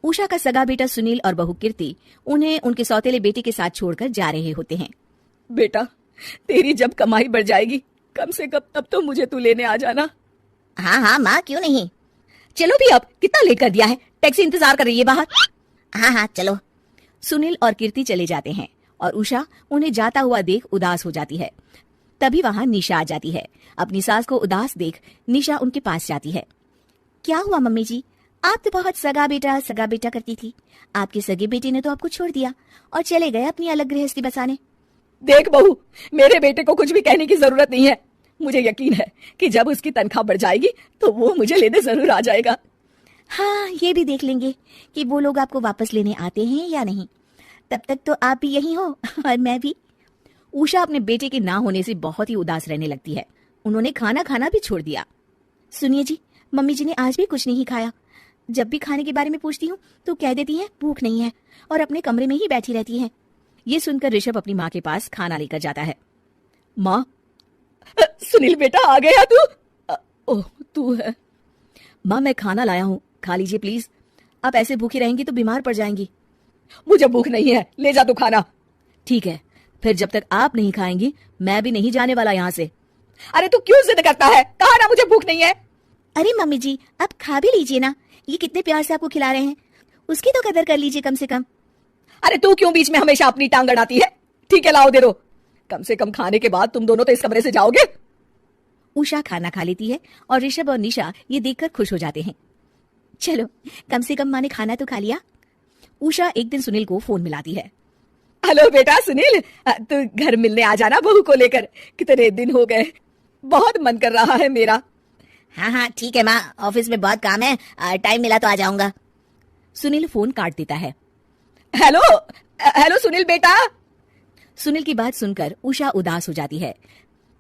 उषा का सगा बेटा सुनील और बहू कीर्ति उन्हें उनके सौतेले बेटे के साथ छोड़कर जा रहे होते हैं। बेटा, तेरी जब कमाई बढ़ जाएगी कम से कम तब तो मुझे तू लेने आ जाना। हाँ हाँ माँ, क्यों नहीं। चलो भी, अब कितना लेट कर दिया है, टैक्सी इंतजार कर रही है बाहर। हाँ हाँ चलो। सुनील और कीर्ति चले जाते हैं और उषा उन्हें जाता हुआ देख उदास हो जाती है। तभी वहां निशा आ जाती है। अपनी सास को उदास देख निशा उनके पास जाती है। क्या हुआ मम्मी जी, आप तो बहुत सगा बेटा करती थी। आपके सगे बेटे ने तो आपको छोड़ दिया और चले गए अपनी अलग गृहस्थी बसाने। देख बहू, मेरे बेटे को कुछ भी कहने की जरूरत नहीं है। मुझे यकीन है कि जब उसकी तनख्वाह बढ़ जाएगी तो वो मुझे लेने जरूर आ जाएगा। हाँ, ये भी देख लेंगे कि वो लोग आपको वापस लेने आते हैं या नहीं। तब तक तो आप भी यही हो और मैं भी। उषा अपने बेटे के ना होने से बहुत ही उदास रहने लगती है। उन्होंने खाना खाना भी छोड़ दिया। सुनिए जी, मम्मी जी ने आज भी कुछ नहीं खाया। जब भी खाने के बारे में पूछती हूँ तो कह देती हैं भूख नहीं है और अपने कमरे में ही बैठी रहती हैं। ये सुनकर ऋषभ अपनी माँ के पास खाना लेकर जाता है। माँ, सुनील बेटा आ गया तू? ओह, तू है? माँ, मैं खाना लाया हूँ, खा लीजिए प्लीज। आप ऐसे भूखी रहेंगी तो बीमार पड़ जाएंगी। मुझे भूख नहीं है, ले जा तू खाना। ठीक है, फिर जब तक आप नहीं खाएंगी मैं भी नहीं जाने वाला यहाँ से। अरे तू क्यों जिद करता है? कहा ना मुझे भूख नहीं है। अरे मम्मी जी, आप खा भी लीजिए ना, ये कितने प्यार से आपको खिला रहे हैं, उसकी तो कदर कर लीजिए कम से कम। अरे तू क्यों बीच में हमेशा अपनी टांग अड़ाती है? ठीक है, लाओ दे दो। कम से कम खाने के बाद तुम दोनों तो इस कमरे से जाओगे। उषा खाना खा लेती है और ऋषभ और निशा ये देखकर खुश हो जाते हैं। चलो, कम से कम माँ ने खाना तो खा लिया। उषा एक दिन सुनील को फोन मिलाती है। हेलो बेटा सुनील, तू घर मिलने आ जाना बहू को लेकर। कितने दिन हो गए, बहुत मन कर रहा है मेरा। हाँ हाँ ठीक है माँ, ऑफिस में बहुत काम है, टाइम मिला तो आ जाऊंगा। सुनील फोन काट देता है। हेलो हेलो सुनील बेटा। सुनील की बात सुनकर उषा उदास हो जाती है।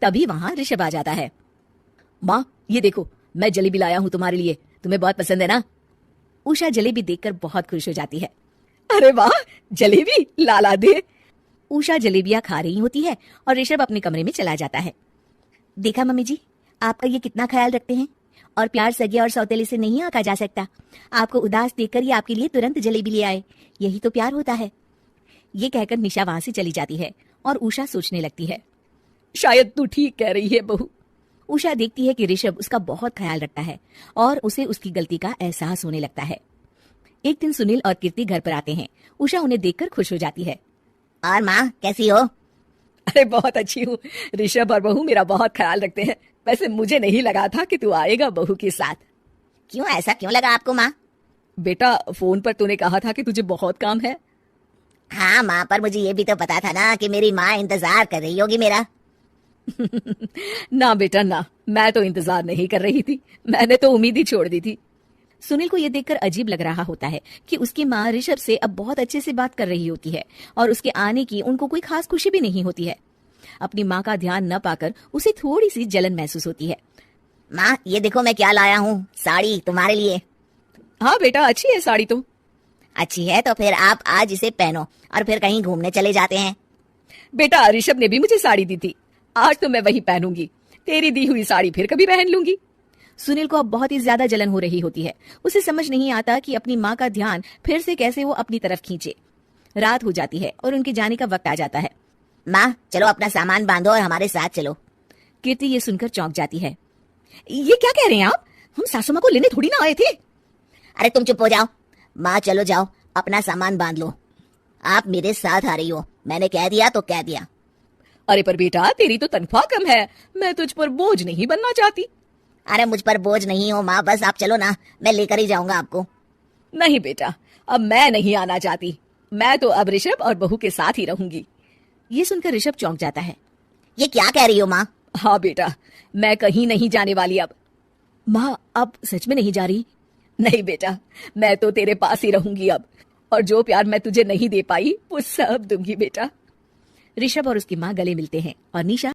तभी वहां ऋषभ आ जाता है। माँ, ये देखो, मैं जलेबी लाया हूँ तुम्हारे लिए, तुम्हें बहुत पसंद है ना? उषा जलेबी देखकर बहुत खुश हो जाती है। अरे वाह, जलेबी लाला दे। उषा जलेबियां खा रही होती है और ऋषभ अपने कमरे में चला जाता है। देखा मम्मी जी, आपका ये कितना ख्याल रखते हैं, और प्यार सगे और सौतेले से नहीं आंका जा सकता। आपको उदास देखकर ये आपके लिए तुरंत जलेबी ले आए, यही तो प्यार होता है। ये कहकर निशा वहां से चली जाती है और उषा सोचने लगती है, शायद तू ठीक कह रही है बहू। उषा देखती है कि ऋषभ उसका बहुत ख्याल रखता है और उसे उसकी गलती का एहसास होने लगता है। एक दिन सुनील और कीर्ति घर पर आते हैं। उषा उन्हें देखकर खुश हो जाती है। और माँ कैसी हो? अरे बहुत अच्छी हूँ। ऋषभ और बहू मेरा बहुत ख्याल रखते हैं। वैसे मुझे नहीं लगा था कि तू आएगा बहू के साथ। क्यों, ऐसा क्यों लगा आपको माँ? बेटा, फोन पर तूने कहा था कि तुझे बहुत काम है। हाँ माँ, पर मुझे ये भी तो पता था ना कि मेरी माँ इंतजार कर रही होगी मेरा। ना बेटा ना, मैं तो इंतजार नहीं कर रही थी, मैंने तो उम्मीद ही छोड़ दी थी। सुनील को यह देखकर अजीब लग रहा होता है कि उसकी माँ ऋषभ से अब बहुत अच्छे से बात कर रही होती है और उसके आने की उनको कोई खास खुशी भी नहीं होती है। अपनी माँ का ध्यान न पाकर उसे थोड़ी सी जलन महसूस होती है। माँ, ये देखो मैं क्या लाया हूँ, साड़ी तुम्हारे लिए। हाँ बेटा, अच्छी है साड़ी तो। अच्छी है तो फिर आप आज इसे पहनो और फिर कहीं घूमने चले जाते हैं। बेटा, ऋषभ ने भी मुझे साड़ी दी थी, आज तो मैं वही पहनूंगी। तेरी दी हुई साड़ी फिर कभी पहन लूंगी। सुनील को अब बहुत ही ज्यादा जलन हो रही होती है। उसे समझ नहीं आता कि अपनी माँ का ध्यान फिर से कैसे वो अपनी तरफ खींचे। रात हो जाती है और उनके जाने का वक्त आ जाता है। माँ, चलो अपना सामान बांधो और हमारे साथ चलो। कीर्ति ये सुनकर चौंक जाती है। ये क्या कह रहे हैं आप? हम सासू माँ को लेने थोड़ी ना आए थे। अरे तुम चुप हो जाओ। माँ चलो जाओ, अपना सामान बांध लो। आप मेरे साथ आ रही हो, मैंने कह दिया तो कह दिया। अरे पर बेटा, तेरी तो तनख्वाह कम है, मैं तुझ पर बोझ नहीं बनना चाहती। अरे मुझ पर बोझ नहीं हो माँ, बस आप चलो ना, मैं लेकर ही जाऊंगा आपको। नहीं बेटा, अब मैं नहीं आना चाहती। मैं तो अब ऋषभ और बहू के साथ ही रहूंगी। ये सुनकर ऋषभ चौंक जाता है। ये क्या कह रही हो माँ? हाँ बेटा, मैं कहीं नहीं जाने वाली अब। माँ, अब सच में नहीं जा रही? नहीं बेटा, मैं तो तेरे पास ही रहूंगी अब, और जो प्यार मैं तुझे नहीं दे पाई वो सब दूंगी बेटा। ऋषभ और उसकी माँ गले मिलते हैं और निशा